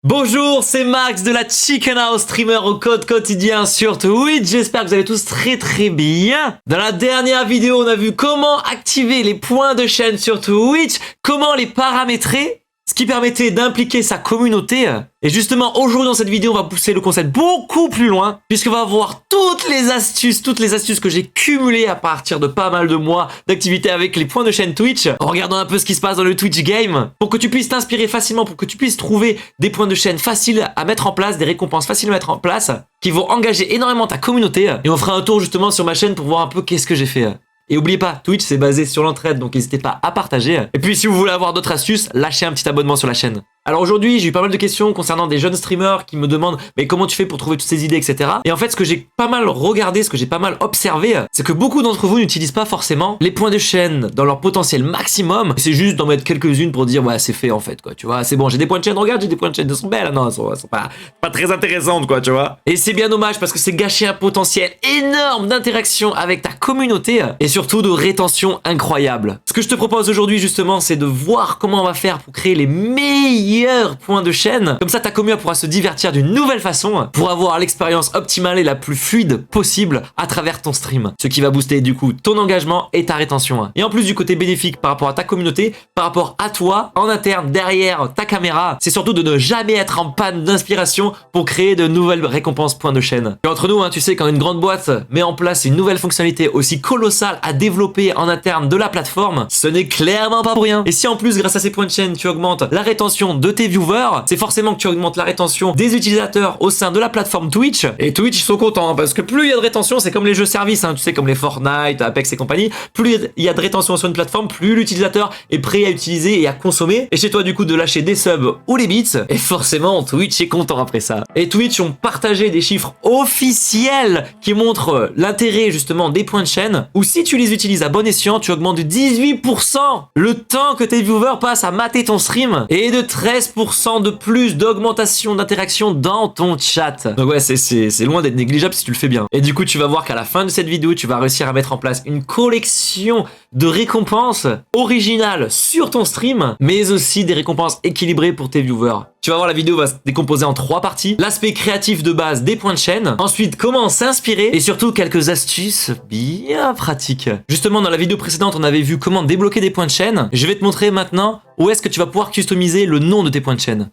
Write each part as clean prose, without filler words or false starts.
Bonjour, c'est Max de la Chicken House, streamer au code quotidien sur Twitch. J'espère que vous allez tous très bien. Dans la dernière vidéo, on a vu comment activer les points de chaîne sur Twitch, comment les paramétrer, ce qui permettait d'impliquer sa communauté. Et justement, aujourd'hui dans cette vidéo, on va pousser le concept beaucoup plus loin, puisqu'on va voir toutes les astuces que j'ai cumulées à partir de pas mal de mois d'activité avec les points de chaîne Twitch, en regardant un peu ce qui se passe dans le Twitch game, pour que tu puisses t'inspirer facilement, pour que tu puisses trouver des points de chaîne faciles à mettre en place, des récompenses faciles à mettre en place, qui vont engager énormément ta communauté. Et on fera un tour justement sur ma chaîne pour voir un peu qu'est-ce que j'ai fait. Et oubliez pas, Twitch c'est basé sur l'entraide, donc n'hésitez pas à partager. Et puis si vous voulez avoir d'autres astuces, lâchez un petit abonnement sur la chaîne. Alors aujourd'hui, j'ai eu pas mal de questions concernant des jeunes streamers qui me demandent mais comment tu fais pour trouver toutes ces idées, etc. Et en fait, ce que j'ai pas mal regardé, ce que j'ai pas mal observé, c'est que beaucoup d'entre vous n'utilisent pas forcément les points de chaîne dans leur potentiel maximum. C'est juste d'en mettre quelques-unes pour dire ouais, c'est fait en fait, quoi, tu vois. C'est bon, j'ai des points de chaîne, regarde, j'ai des points de chaîne, elles sont belles. Non, elles sont pas très intéressantes, quoi, tu vois. Et c'est bien dommage parce que c'est gâcher un potentiel énorme d'interaction avec ta communauté et surtout de rétention incroyable. Ce que je te propose aujourd'hui, justement, c'est de voir comment on va faire pour créer les meilleurs points de chaîne. Comme ça, ta commu pourra se divertir d'une nouvelle façon pour avoir l'expérience optimale et la plus fluide possible à travers ton stream. Ce qui va booster du coup ton engagement et ta rétention. Et en plus du côté bénéfique par rapport à ta communauté, par rapport à toi, en interne, derrière ta caméra, c'est surtout de ne jamais être en panne d'inspiration pour créer de nouvelles récompenses points de chaîne. Et entre nous, tu sais, quand une grande boîte met en place une nouvelle fonctionnalité aussi colossale à développer en interne de la plateforme, ce n'est clairement pas pour rien. Et si en plus, grâce à ces points de chaîne, tu augmentes la rétention de tes viewers, c'est forcément que tu augmentes la rétention des utilisateurs au sein de la plateforme Twitch. Et Twitch, ils sont contents, parce que plus il y a de rétention, c'est comme les jeux services, tu sais, comme les Fortnite, Apex et compagnie, plus il y a de rétention sur une plateforme, plus l'utilisateur est prêt à utiliser et à consommer. Et chez toi, du coup, de lâcher des subs ou les bits, et forcément, Twitch est content après ça. Et Twitch ont partagé des chiffres officiels qui montrent l'intérêt, justement, des points de chaîne, où si tu les utilises à bon escient, tu augmentes de 18% le temps que tes viewers passent à mater ton stream, et de 13% de plus d'augmentation d'interaction dans ton chat. Donc ouais, c'est loin d'être négligeable si tu le fais bien. Et du coup, tu vas voir qu'à la fin de cette vidéo, tu vas réussir à mettre en place une collection de récompenses originales sur ton stream, mais aussi des récompenses équilibrées pour tes viewers. Tu vas voir, la vidéo va se décomposer en 3 parties. L'aspect créatif de base des points de chaîne. Ensuite, comment s'inspirer. Et surtout, quelques astuces bien pratiques. Justement, dans la vidéo précédente, on avait vu comment débloquer des points de chaîne. Je vais te montrer maintenant où est-ce que tu vas pouvoir customiser le nom de tes points de chaîne.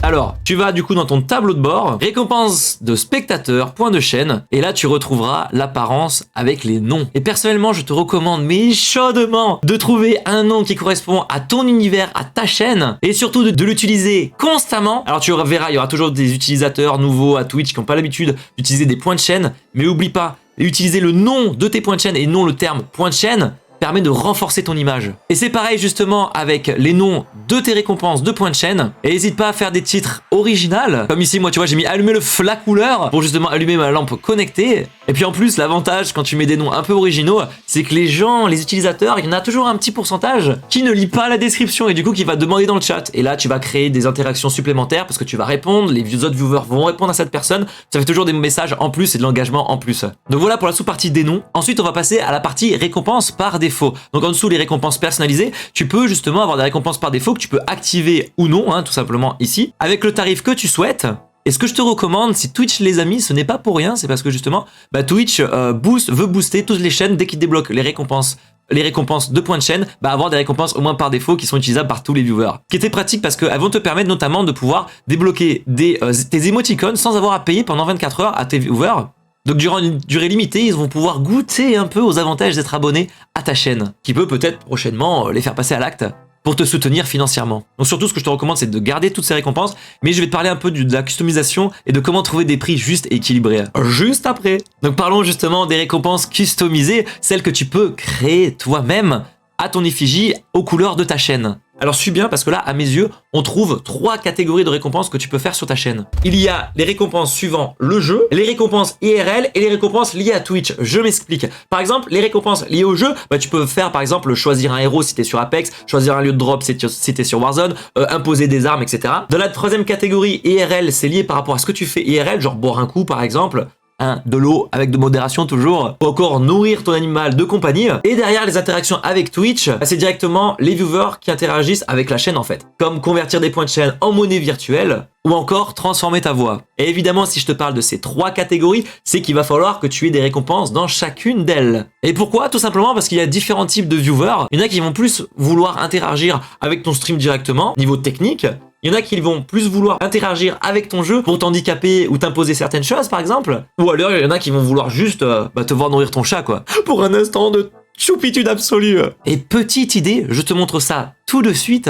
Alors, tu vas du coup dans ton tableau de bord, récompense de spectateurs, point de chaîne, et là tu retrouveras l'apparence avec les noms. Et personnellement, je te recommande, mais chaudement, de trouver un nom qui correspond à ton univers, à ta chaîne, et surtout de l'utiliser constamment. Alors tu verras, il y aura toujours des utilisateurs nouveaux à Twitch qui n'ont pas l'habitude d'utiliser des points de chaîne, mais oublie pas, utiliser le nom de tes points de chaîne et non le terme point de chaîne permet de renforcer ton image. Et c'est pareil justement avec les noms de tes récompenses de points de chaîne. Et n'hésite pas à faire des titres originaux. Comme ici, moi tu vois, j'ai mis allumer la couleur pour justement allumer ma lampe connectée. Et puis en plus, l'avantage quand tu mets des noms un peu originaux, c'est que les gens, les utilisateurs, il y en a toujours un petit pourcentage qui ne lit pas la description et du coup qui va demander dans le chat. Et là, tu vas créer des interactions supplémentaires parce que tu vas répondre, les autres viewers vont répondre à cette personne. Ça fait toujours des messages en plus et de l'engagement en plus. Donc voilà pour la sous-partie des noms. Ensuite, on va passer à la partie récompenses par défaut. Donc en dessous, les récompenses personnalisées, tu peux justement avoir des récompenses par défaut que tu peux activer ou non, tout simplement ici, avec le tarif que tu souhaites. Et ce que je te recommande, si Twitch les a mis, ce n'est pas pour rien, c'est parce que justement, Twitch veut booster toutes les chaînes dès qu'ils débloquent les récompenses de points de chaîne, avoir des récompenses au moins par défaut qui sont utilisables par tous les viewers. Ce qui était pratique parce qu'elles vont te permettre notamment de pouvoir débloquer tes émoticônes sans avoir à payer pendant 24 heures à tes viewers. Donc durant une durée limitée, ils vont pouvoir goûter un peu aux avantages d'être abonnés à ta chaîne, qui peut peut-être prochainement les faire passer à l'acte pour te soutenir financièrement. Donc surtout, ce que je te recommande, c'est de garder toutes ces récompenses, mais je vais te parler un peu de la customisation et de comment trouver des prix justes et équilibrés juste après. Donc parlons justement des récompenses customisées, celles que tu peux créer toi-même à ton effigie aux couleurs de ta chaîne. Alors suis bien parce que là, à mes yeux, on trouve 3 catégories de récompenses que tu peux faire sur ta chaîne. Il y a les récompenses suivant le jeu, les récompenses IRL et les récompenses liées à Twitch. Je m'explique. Par exemple, les récompenses liées au jeu, tu peux faire par exemple choisir un héros si t'es sur Apex, choisir un lieu de drop si t'es sur Warzone, imposer des armes, etc. Dans la 3e catégorie IRL, c'est lié par rapport à ce que tu fais IRL, genre boire un coup par exemple. de l'eau avec de modération toujours, ou encore nourrir ton animal de compagnie. Et derrière les interactions avec Twitch, c'est directement les viewers qui interagissent avec la chaîne en fait, comme convertir des points de chaîne en monnaie virtuelle, ou encore transformer ta voix. Et évidemment, si je te parle de ces 3 catégories, c'est qu'il va falloir que tu aies des récompenses dans chacune d'elles. Et pourquoi? Tout simplement parce qu'il y a différents types de viewers. Il y en a qui vont plus vouloir interagir avec ton stream directement, niveau technique. Il y en a qui vont plus vouloir interagir avec ton jeu pour t'handicaper ou t'imposer certaines choses, par exemple. Ou alors, il y en a qui vont vouloir juste te voir nourrir ton chat, quoi. Pour un instant de choupitude absolue. Et petite idée, je te montre ça tout de suite.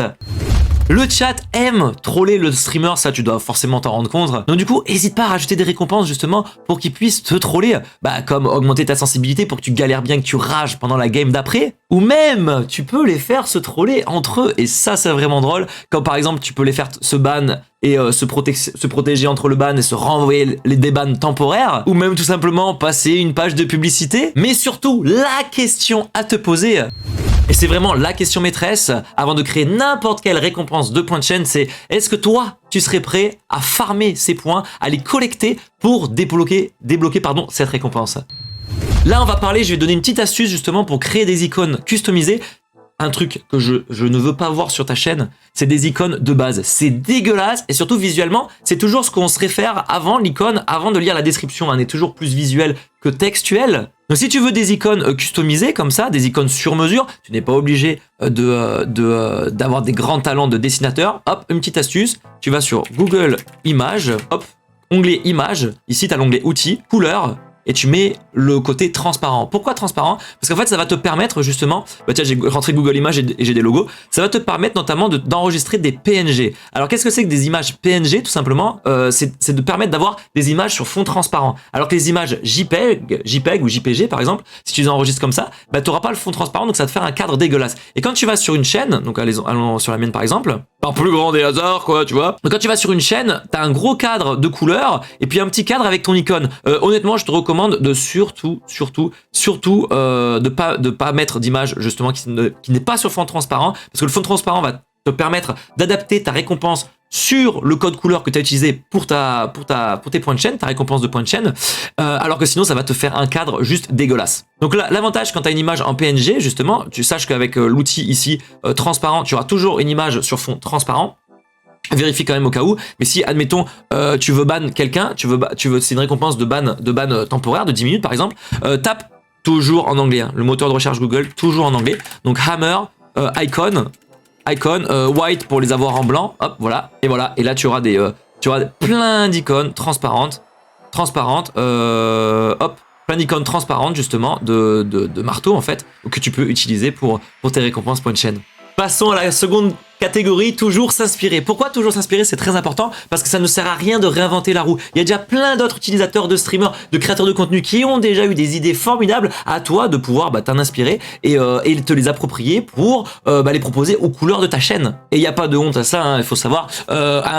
Le chat aime troller le streamer, ça tu dois forcément t'en rendre compte. Donc du coup, n'hésite pas à rajouter des récompenses justement pour qu'il puisse te troller. Comme augmenter ta sensibilité pour que tu galères bien, que tu rages pendant la game d'après. Ou même, tu peux les faire se troller entre eux. Et ça, c'est vraiment drôle. Comme par exemple, tu peux les faire se ban et se protéger entre le ban et se renvoyer des bans temporaires. Ou même tout simplement passer une page de publicité. Mais surtout, la question à te poser... Et c'est vraiment la question maîtresse avant de créer n'importe quelle récompense de points de chaîne, c'est est-ce que toi, tu serais prêt à farmer ces points, à les collecter pour débloquer cette récompense? Là, on va parler, je vais donner une petite astuce justement pour créer des icônes customisées. Un truc que je ne veux pas voir sur ta chaîne, c'est des icônes de base. C'est dégueulasse et surtout visuellement, c'est toujours ce qu'on se réfère avant l'icône, avant de lire la description. On est toujours plus visuel que textuel. Donc si tu veux des icônes customisées comme ça, des icônes sur mesure, tu n'es pas obligé d'avoir des grands talents de dessinateur. Hop, une petite astuce, tu vas sur Google Images, hop, onglet Images, ici tu as l'onglet Outils, Couleurs, et tu mets le côté transparent. Pourquoi transparent? Parce qu'en fait, ça va te permettre justement, tiens, j'ai rentré Google Images et j'ai des logos, ça va te permettre notamment d'enregistrer des PNG. Alors, qu'est-ce que c'est que des images PNG? Tout simplement, c'est de permettre d'avoir des images sur fond transparent. Alors que les images JPEG ou JPG, par exemple, si tu les enregistres comme ça, tu n'auras pas le fond transparent, donc ça va te faire un cadre dégueulasse. Et quand tu vas sur une chaîne, donc allons sur la mienne par exemple, par plus grand des hasards, quoi, tu vois. Donc quand tu vas sur une chaîne, tu as un gros cadre de couleurs et puis un petit cadre avec ton icône. Honnêtement, je te recommande de surtout de pas mettre d'image justement qui n'est pas sur fond transparent, parce que le fond transparent va te permettre d'adapter ta récompense sur le code couleur que tu as utilisé pour tes points de chaîne, ta récompense de points de chaîne, alors que sinon ça va te faire un cadre juste dégueulasse. Donc là, l'avantage quand tu as une image en PNG, justement, tu saches qu'avec l'outil ici transparent, tu auras toujours une image sur fond transparent. Vérifie quand même au cas où, mais si admettons tu veux ban quelqu'un, c'est une récompense de ban temporaire de 10 minutes par exemple, tape toujours en anglais, hein, le moteur de recherche Google toujours en anglais, donc hammer, icon, white pour les avoir en blanc, hop voilà, et là tu auras plein d'icônes transparentes, hop, plein d'icônes transparentes justement de marteau en fait, que tu peux utiliser pour tes récompenses point de chaîne. Passons à la seconde catégorie, toujours s'inspirer. Pourquoi toujours s'inspirer? C'est très important parce que ça ne sert à rien de réinventer la roue. Il y a déjà plein d'autres utilisateurs, de streamers, de créateurs de contenu qui ont déjà eu des idées formidables. À toi de pouvoir t'en inspirer et te les approprier pour les proposer aux couleurs de ta chaîne. Et il n'y a pas de honte à ça, hein, il faut savoir.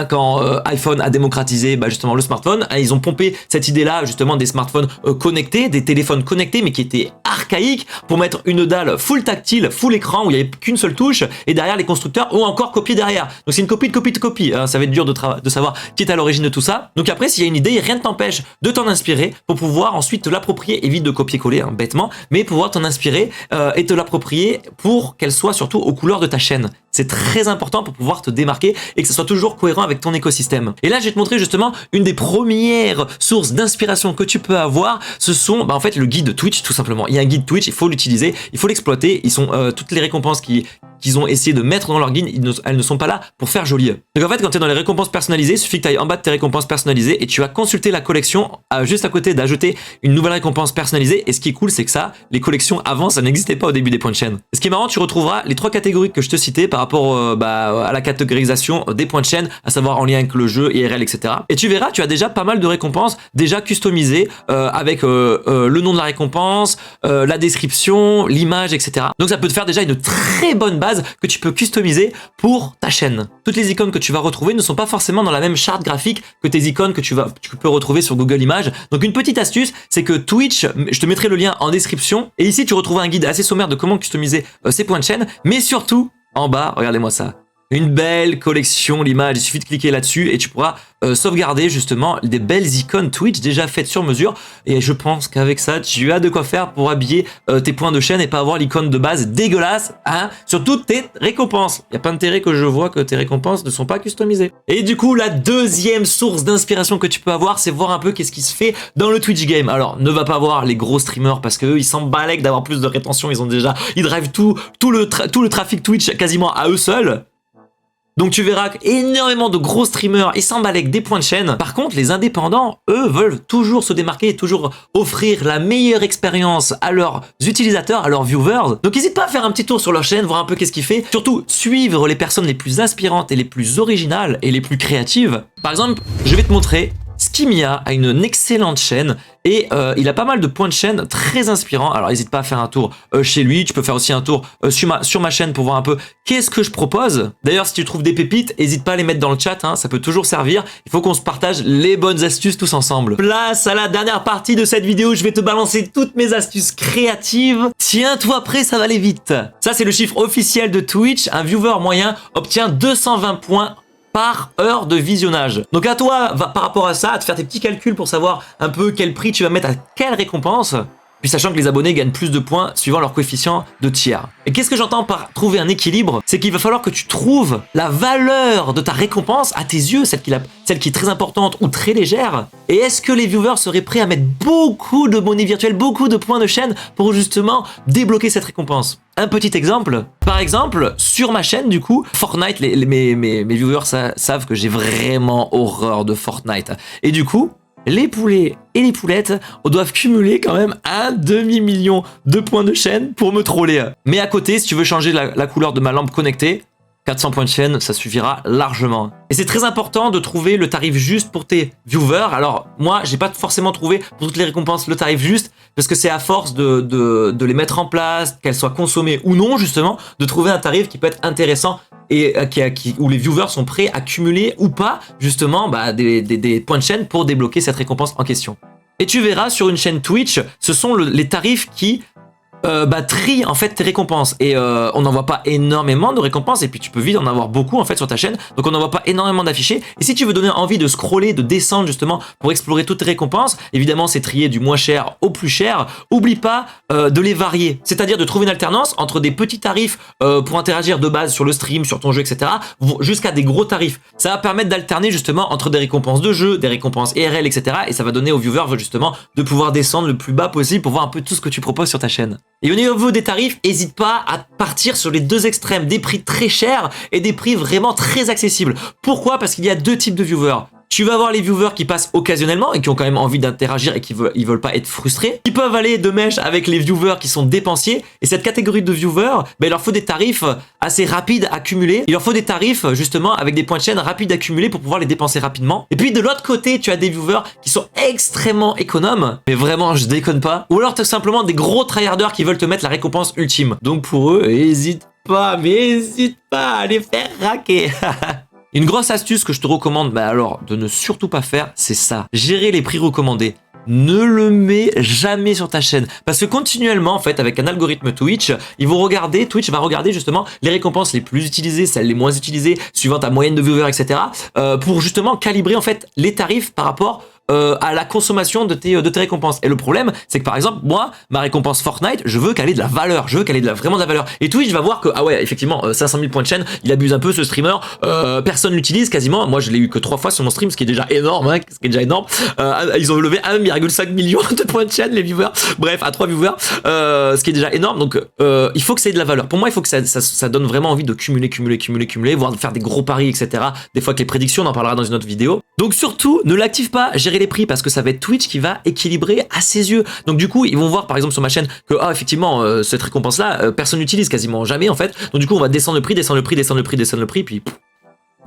Quand iPhone a démocratisé justement le smartphone, ils ont pompé cette idée-là justement des smartphones connectés, des téléphones connectés mais qui étaient archaïques pour mettre une dalle full tactile, full écran où il n'y avait qu'une seule touche et derrière les constructeurs ont encore copié derrière. Donc c'est une copie de copie de copie. Ça va être dur de savoir qui est à l'origine de tout ça. Donc après, s'il y a une idée, rien ne t'empêche de t'en inspirer pour pouvoir ensuite te l'approprier. Évite de copier-coller bêtement, mais pouvoir t'en inspirer et te l'approprier pour qu'elle soit surtout aux couleurs de ta chaîne. C'est très important pour pouvoir te démarquer et que ça soit toujours cohérent avec ton écosystème. Et là, je vais te montrer justement une des premières sources d'inspiration que tu peux avoir. Ce sont en fait le guide Twitch tout simplement. Il y a un guide Twitch, il faut l'utiliser, il faut l'exploiter. Ils sont toutes les récompenses qu'ils ont essayé de mettre dans leur guide, elles ne sont pas là pour faire joli. Donc en fait, quand tu es dans les récompenses personnalisées, il suffit que tu ailles en bas de tes récompenses personnalisées et tu vas consulter la collection juste à côté d'ajouter une nouvelle récompense personnalisée. Et ce qui est cool, c'est que ça, les collections avant, ça n'existait pas au début des points de chaîne. Et ce qui est marrant, tu retrouveras les 3 catégories que je te citais par rapport à la catégorisation des points de chaîne, à savoir en lien avec le jeu, IRL, etc. Et tu verras, tu as déjà pas mal de récompenses déjà customisées avec le nom de la récompense, la description, l'image, etc. Donc ça peut te faire déjà une très bonne base que tu peux customiser pour ta chaîne. Toutes les icônes que tu vas retrouver ne sont pas forcément dans la même charte graphique que tes icônes que tu peux retrouver sur Google Images. Donc une petite astuce, c'est que Twitch, je te mettrai le lien en description, et ici tu retrouveras un guide assez sommaire de comment customiser ces points de chaîne, mais surtout, en bas, regardez-moi ça, Une belle collection, l'image, il suffit de cliquer là-dessus et tu pourras sauvegarder justement des belles icônes Twitch déjà faites sur mesure. Et je pense qu'avec ça, tu as de quoi faire pour habiller tes points de chaîne et pas avoir l'icône de base dégueulasse, hein, sur toutes tes récompenses. Il n'y a pas d'intérêt que je vois que tes récompenses ne sont pas customisées. Et du coup, la deuxième source d'inspiration que tu peux avoir, c'est voir un peu qu'est-ce qui se fait dans le Twitch game. Alors, ne va pas voir les gros streamers parce qu'eux, ils s'en balèquent d'avoir plus de rétention. Ils drivent tout le trafic Twitch quasiment à eux seuls. Donc tu verras énormément de gros streamers, ils s'emballent avec des points de chaîne. Par contre, les indépendants, eux, veulent toujours se démarquer et toujours offrir la meilleure expérience à leurs utilisateurs, à leurs viewers. Donc n'hésite pas à faire un petit tour sur leur chaîne, voir un peu qu'est-ce qu'ils font. Surtout, suivre les personnes les plus inspirantes et les plus originales et les plus créatives. Par exemple, je vais te montrer Skimia a une excellente chaîne et il a pas mal de points de chaîne très inspirants. Alors n'hésite pas à faire un tour chez lui, tu peux faire aussi un tour sur ma chaîne pour voir un peu qu'est-ce que je propose. D'ailleurs si tu trouves des pépites, n'hésite pas à les mettre dans le chat, hein, ça peut toujours servir. Il faut qu'on se partage les bonnes astuces tous ensemble. Place à la dernière partie de cette vidéo, je vais te balancer toutes mes astuces créatives. Tiens-toi prêt, ça va aller vite. Ça c'est le chiffre officiel de Twitch, un viewer moyen obtient 220 points par heure de visionnage. Donc à toi, par rapport à ça, à te faire tes petits calculs pour savoir un peu quel prix tu vas mettre à quelle récompense. Puis sachant que les abonnés gagnent plus de points suivant leur coefficient de tiers. Et qu'est-ce que j'entends par trouver un équilibre? C'est qu'il va falloir que tu trouves la valeur de ta récompense à tes yeux, celle qui est très importante ou très légère. Et est-ce que les viewers seraient prêts à mettre beaucoup de monnaie virtuelle, beaucoup de points de chaîne pour justement débloquer cette récompense? Un petit exemple, par exemple, sur ma chaîne du coup, Fortnite, mes viewers savent que j'ai vraiment horreur de Fortnite. Et du coup, les poulets et les poulettes doivent cumuler quand même un demi-million de points de chaîne pour me troller. Mais à côté, si tu veux changer la couleur de ma lampe connectée, 400 points de chaîne, ça suffira largement. Et c'est très important de trouver le tarif juste pour tes viewers. Alors, moi, j'ai pas forcément trouvé pour toutes les récompenses le tarif juste, parce que c'est à force de les mettre en place, qu'elles soient consommées ou non, justement, de trouver un tarif qui peut être intéressant et où les viewers sont prêts à cumuler ou pas, justement, des points de chaîne pour débloquer cette récompense en question. Et tu verras sur une chaîne Twitch, ce sont les tarifs qui trie en fait tes récompenses et on n'envoie pas énormément de récompenses et puis tu peux vite en avoir beaucoup en fait sur ta chaîne, donc on n'envoie pas énormément d'affichés. Et si tu veux donner envie de scroller, de descendre justement pour explorer toutes tes récompenses, évidemment c'est trier du moins cher au plus cher. Oublie pas de les varier, c'est-à-dire de trouver une alternance entre des petits tarifs pour interagir de base sur le stream, sur ton jeu, etc. jusqu'à des gros tarifs. Ça va permettre d'alterner justement entre des récompenses de jeu, des récompenses IRL, etc. Et ça va donner aux viewers justement de pouvoir descendre le plus bas possible pour voir un peu tout ce que tu proposes sur ta chaîne. Et au niveau des tarifs, n'hésite pas à partir sur les deux extrêmes, des prix très chers et des prix vraiment très accessibles. Pourquoi? Parce qu'il y a deux types de viewers. Tu vas avoir les viewers qui passent occasionnellement et qui ont quand même envie d'interagir et qui veulent pas être frustrés. Ils peuvent aller de mèche avec les viewers qui sont dépensiers. Et cette catégorie de viewers, il leur faut des tarifs assez rapides à cumuler. Il leur faut des tarifs justement avec des points de chaîne rapides à cumuler pour pouvoir les dépenser rapidement. Et puis de l'autre côté, tu as des viewers qui sont extrêmement économes. Mais vraiment, je déconne pas. Ou alors tout simplement des gros tryharders qui veulent te mettre la récompense ultime. Donc pour eux, n'hésite pas à les faire raquer. Une grosse astuce que je te recommande alors de ne surtout pas faire, c'est ça. Gérer les prix recommandés. Ne le mets jamais sur ta chaîne. Parce que continuellement, en fait, avec un algorithme Twitch, Twitch va regarder justement les récompenses les plus utilisées, celles les moins utilisées, suivant ta moyenne de viewers, etc. Pour justement calibrer en fait les tarifs par rapport à la consommation de tes récompenses. Et le problème, c'est que par exemple, moi, ma récompense Fortnite, je veux qu'elle ait de la valeur, vraiment de la valeur. Et Twitch va voir que, ah ouais, effectivement, 500 000 points de chaîne, il abuse un peu ce streamer, personne l'utilise quasiment. Moi, je l'ai eu que 3 fois sur mon stream, ce qui est déjà énorme, hein, ils ont levé 1,5 million de points de chaîne, les viewers. Bref, à 3 viewers, ce qui est déjà énorme. Donc, il faut que ça ait de la valeur. Pour moi, il faut que ça donne vraiment envie de cumuler, voire de faire des gros paris, etc. Des fois que les prédictions, on en parlera dans une autre vidéo. Donc surtout, ne l'active pas, gérer les prix, parce que ça va être Twitch qui va équilibrer à ses yeux. Donc du coup, ils vont voir par exemple sur ma chaîne que effectivement, cette récompense-là, personne n'utilise quasiment jamais en fait. Donc du coup, on va descendre le prix, puis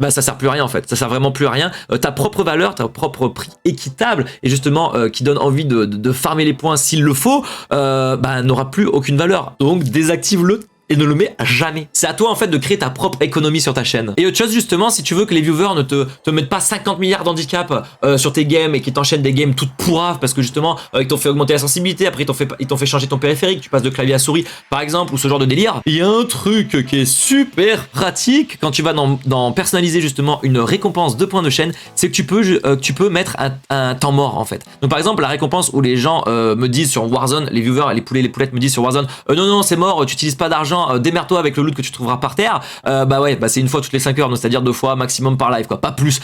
ça sert plus à rien en fait, ça sert vraiment plus à rien. Ta propre valeur, ta propre prix équitable et justement qui donne envie de farmer les points s'il le faut, n'aura plus aucune valeur. Donc désactive-le et ne le mets jamais. C'est à toi en fait de créer ta propre économie sur ta chaîne. Et autre chose justement, si tu veux que les viewers ne te mettent pas 50 milliards d'handicap sur tes games et qu'ils t'enchaînent des games toutes pourraves parce que justement ils t'ont fait augmenter la sensibilité, après ils t'ont fait changer ton périphérique, tu passes de clavier à souris par exemple ou ce genre de délire. Il y a un truc qui est super pratique quand tu vas dans personnaliser justement une récompense de points de chaîne, c'est que tu peux mettre un temps mort en fait. Donc par exemple la récompense où les gens me disent sur Warzone, les viewers, les poulettes me disent sur Warzone, non c'est mort, tu utilises pas d'argent, démerde-toi avec le loot que tu trouveras par terre. Bah ouais, bah c'est une fois toutes les 5 heures, c'est-à-dire 2 fois maximum par live quoi, pas plus.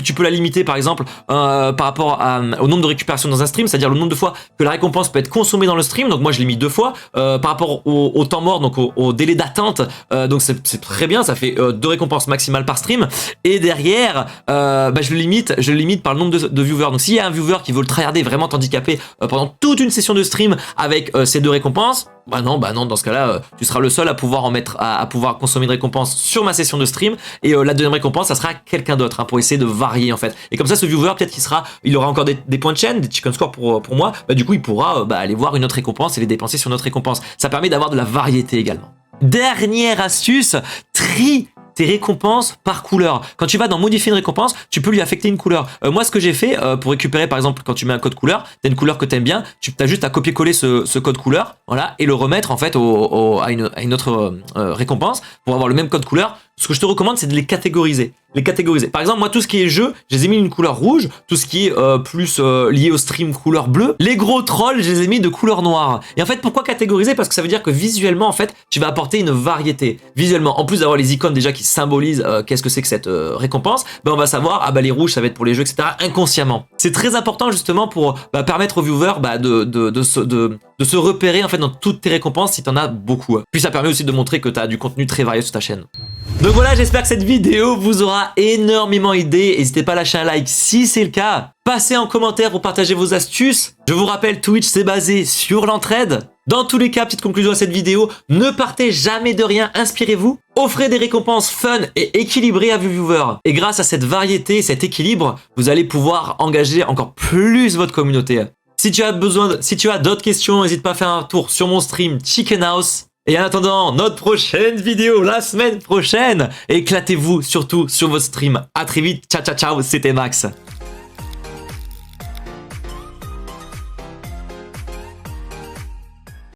Tu peux la limiter par exemple par rapport au nombre de récupérations dans un stream, c'est-à-dire le nombre de fois que la récompense peut être consommée dans le stream. Donc moi je l'ai mis 2 fois par rapport au temps mort, donc au délai d'attente. Donc c'est très bien, ça fait 2 récompenses maximales par stream. Et derrière, je le limite par le nombre de viewers. Donc s'il y a un viewer qui veut le tryharder, vraiment t'handicaper pendant toute une session de stream avec ces 2 récompenses, bah non, dans ce cas-là, tu seras le seul à pouvoir à pouvoir consommer une récompense sur ma session de stream. Et la deuxième récompense, ça sera quelqu'un d'autre, hein, pour essayer de varier en fait. Et comme ça, ce viewer, peut-être il aura encore des points de chaîne, des chicken scores pour moi. Bah du coup, il pourra aller voir une autre récompense et les dépenser sur notre récompense. Ça permet d'avoir de la variété également. Dernière astuce, trie tes récompenses par couleur. Quand tu vas dans modifier une récompense, tu peux lui affecter une couleur. Moi, ce que j'ai fait pour récupérer, par exemple, quand tu mets un code couleur, t'as une couleur que t'aimes bien, tu as juste à copier-coller ce code couleur, voilà, et le remettre en fait à une autre récompense pour avoir le même code couleur. Ce que je te recommande, c'est de les catégoriser. Par exemple, moi, tout ce qui est jeu, je les ai mis d'une couleur rouge. Tout ce qui est plus lié au stream, couleur bleue. Les gros trolls, je les ai mis de couleur noire. Et en fait, pourquoi catégoriser? Parce que ça veut dire que visuellement, en fait, tu vas apporter une variété. Visuellement, en plus d'avoir les icônes déjà qui symbolisent qu'est-ce que c'est que cette récompense, on va savoir, les rouges, ça va être pour les jeux, etc. inconsciemment. C'est très important justement pour permettre aux viewers de se repérer en fait dans toutes tes récompenses si tu en as beaucoup. Puis ça permet aussi de montrer que tu as du contenu très varié sur ta chaîne. Donc voilà, j'espère que cette vidéo vous aura énormément aidé. N'hésitez pas à lâcher un like si c'est le cas. Passez en commentaire pour partager vos astuces. Je vous rappelle, Twitch c'est basé sur l'entraide. Dans tous les cas, petite conclusion à cette vidéo, ne partez jamais de rien, inspirez-vous. Offrez des récompenses fun et équilibrées à vos viewers. Et grâce à cette variété, cet équilibre, vous allez pouvoir engager encore plus votre communauté. Si tu as d'autres questions, n'hésite pas à faire un tour sur mon stream Chicken House. Et en attendant notre prochaine vidéo la semaine prochaine, éclatez-vous surtout sur votre stream. À très vite, ciao ciao ciao, c'était Max.